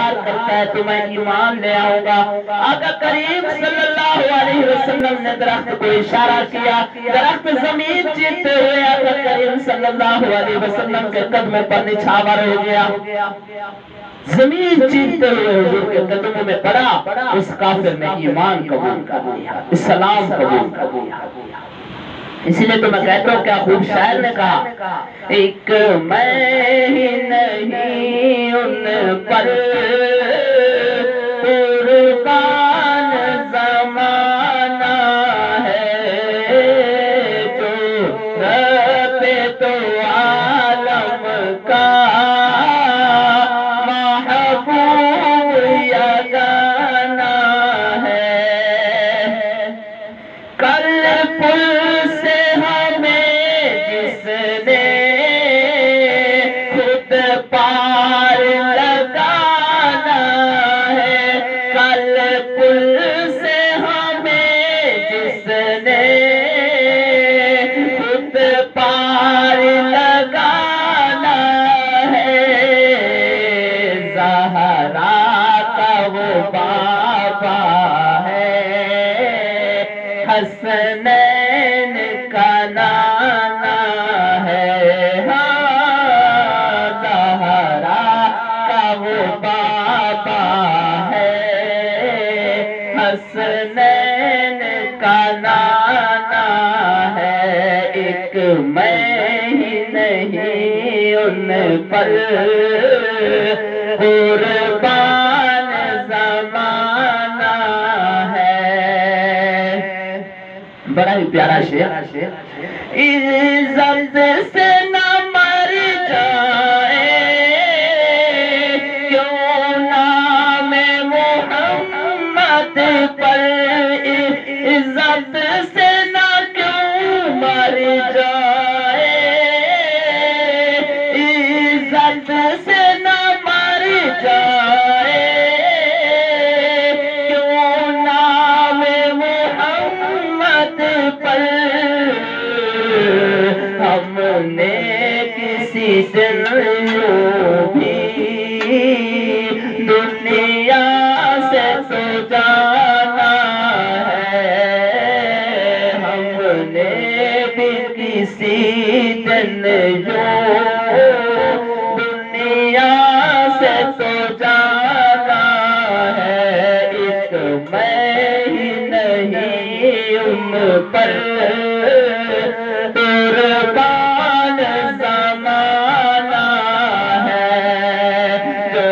انتظار کرتا ہے تو میں ایمان لے آؤں گا۔ آقا کریم صلی اللہ علیہ وسلم نے درخت کو اشارہ کیا، درخت زمین چیرتے ہوئے آقا کریم صلی اللہ علیہ وسلم کے قدموں پر نچھاور ہو گیا، زمین چیرتے ہوئے حضور کے قدموں میں پڑا۔ اس کافر نے ایمان قبول کر لیا، اسلام قبول کر لیا۔ اسی لئے تو میں کہتا ہوں کیا خوب شاعر نے کہا، ایک میں ہی نہیں ان پر قربان زمانہ ہے، جو رب تو عالم کا محبوب یگانہ ہے۔ کل پل سے ہمیں جس نے خود پار لگانا ہے، کل پل سے ہمیں جس نے خود پار لگانا ہے، زہرا کا وہ بابا ہے، حسنین کا نانا ہے، زہرا کا وہ بابا ہے، حسنین کا نانا ہے۔ ایک میں ہی نہیں ان پر قربان زمانہ ہے۔ بڑا ہی پیارا شعر، عزت سے نہ مر جائے کیوں نام محمد پر، عزت سے نہ کیوں مر جائے، عزت سے نہ مر جائے، کیوں نام محمد پر، ہم نے کسی دن یوں بھی دنیا سے تو جانا ہے، ہم نے بھی کسی دن یوں دنیا سے تو جانا ہے۔ ایک میں ہی نہیں ان پر قربان زمانہ ہے، جو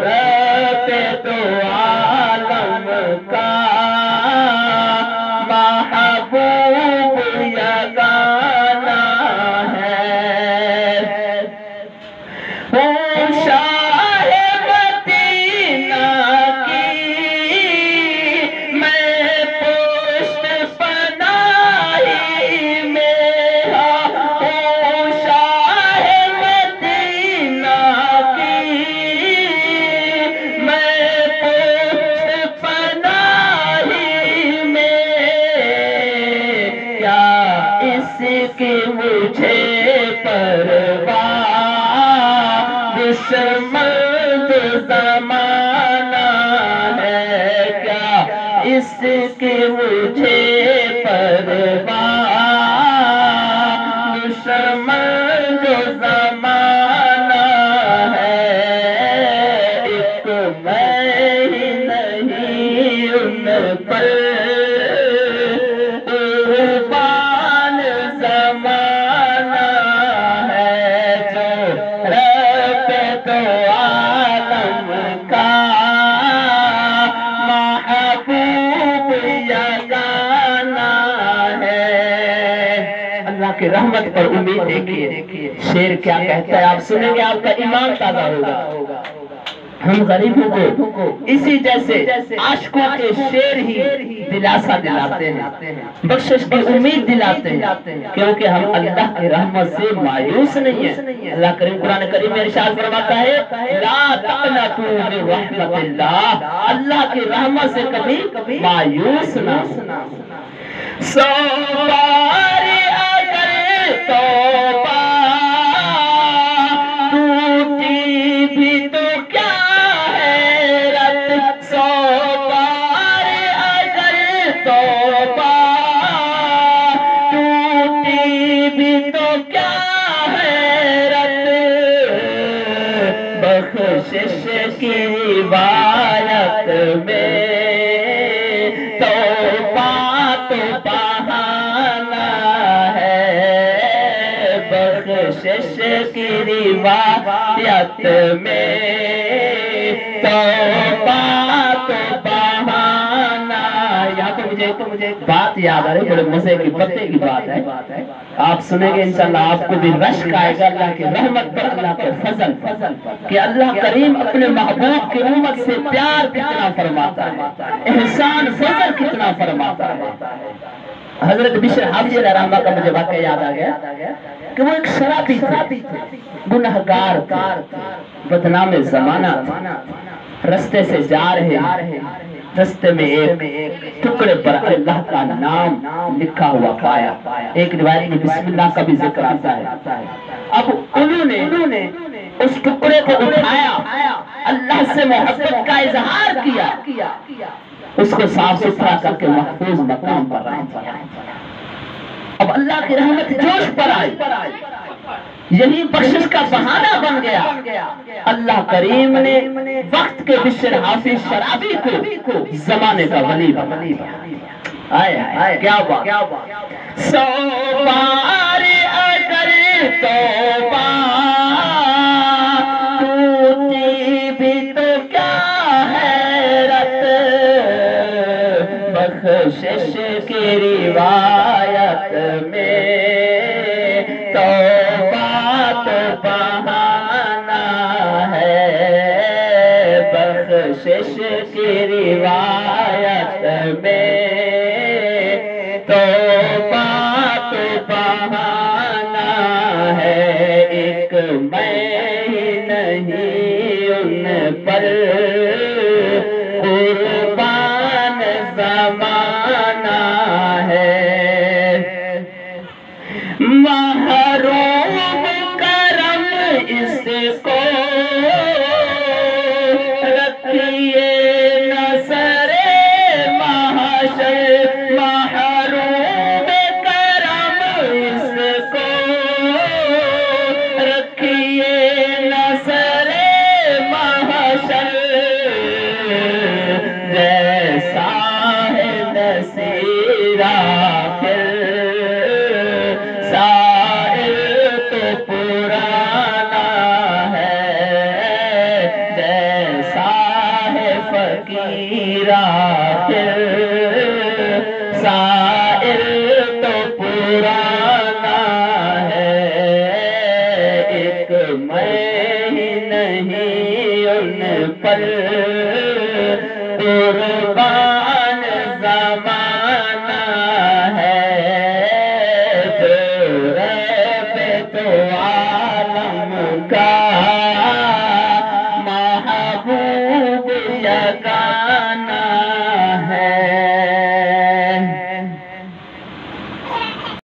رب تو عالم کا محبوب یگانہ ہے۔ شاہ مدینہ کی میں پشت پناہی میں، شاہ مدینہ کی میں پشت پناہی میں، کیا اس کی مجھے پرواہ، دشمن زمانہ ہے، کیا اس کی مجھے پرواہ، دشمن زمانہ ہے۔ ایک میں ہی نہیں ان پر قربان زمانہ ہے، جو رب تو عالم کا محبوب یگانہ ہے۔ اللہ کی رحمت پر امید دیکھیے، شعر کیا کہتا ہے، آپ سنیں گے آپ کا ایمان تازہ ہوگا۔ ہم غریبوں کو اسی جیسے عاشقوں کے شعر ہی دلاسا دلاتے ہیں، بخشش کی امید دلاتے ہیں، کیونکہ ہم اللہ کی رحمت سے مایوس نہیں ہیں۔ اللہ کریم قرآن کریم میں ارشاد فرماتا ہے، لا تقنطوا من رحمت اللہ، اللہ کی رحمت سے کبھی مایوس نہ ہونا۔ سو بار اگر توبہ ٹوٹی بھی تو کیا ہے، بخشش کی روایت میں توبہ تو بہانہ ہے، بخشش کی روایت میں توبہ تو بہانہ۔ یہاں تو مجھے ایک بات یاد آ رہی، بڑے مزے کی پتے کی بات ہے، آپ سنیں گے انشاءاللہ آپ کو بھی رشک آئے گا اللہ کی رحمت پر، اللہ کے فضل پر، کہ اللہ کریم اپنے محبوب کی امت سے پیار کتنا فرماتا ہے، احسان فضل کتنا فرماتا ہے۔ حضرت بشر حافظ علیہ رحمہ کا مجھے واقعہ یاد آ گیا کہ وہ ایک شرابی تھے، گنہگار تھے، بدنام زمانہ تھے، رستے سے جا رہے، رستے میں ایک ٹکڑے پر اللہ کا نام لکھا ہوا پایا، ایک روایت میں بسم اللہ کا بھی ذکر آتا ہے۔ اب انہوں نے اس ٹکڑے کو اٹھایا، اللہ سے محبت کا اظہار کیا، اس کو صاف ستھرا کر کے محفوظ مقام پر رکھا۔ اب اللہ کی رحمت جوش پر آئی، یہی بخشش کا بہانہ بن گیا۔ اللہ کریم نے وقت کے بشر حافظ شرابی کو زمانے کا ولی بنا۔ آئے کیا بات، 100 بار اگر توبہ ٹوٹی بھی تو کیا حیرت، بخشش کی روایت میں توبہ تو بہانہ ہے، بخشش کی روایت میں توبہ تو بہانہ ہے۔ ایک میں ہی نہیں ان پر قربان زمانہ ہے، محروم کرم اس کو رکھیے نظر محشر، محروم کرم اس کو رکھیے نظر محشر، جیسا ہے نصیر آخر سائل تو پرانا ہے، جیسا ہے فقیر آخر سائل تو پرانا ہے۔ ایک میں ہی نہیں ان پر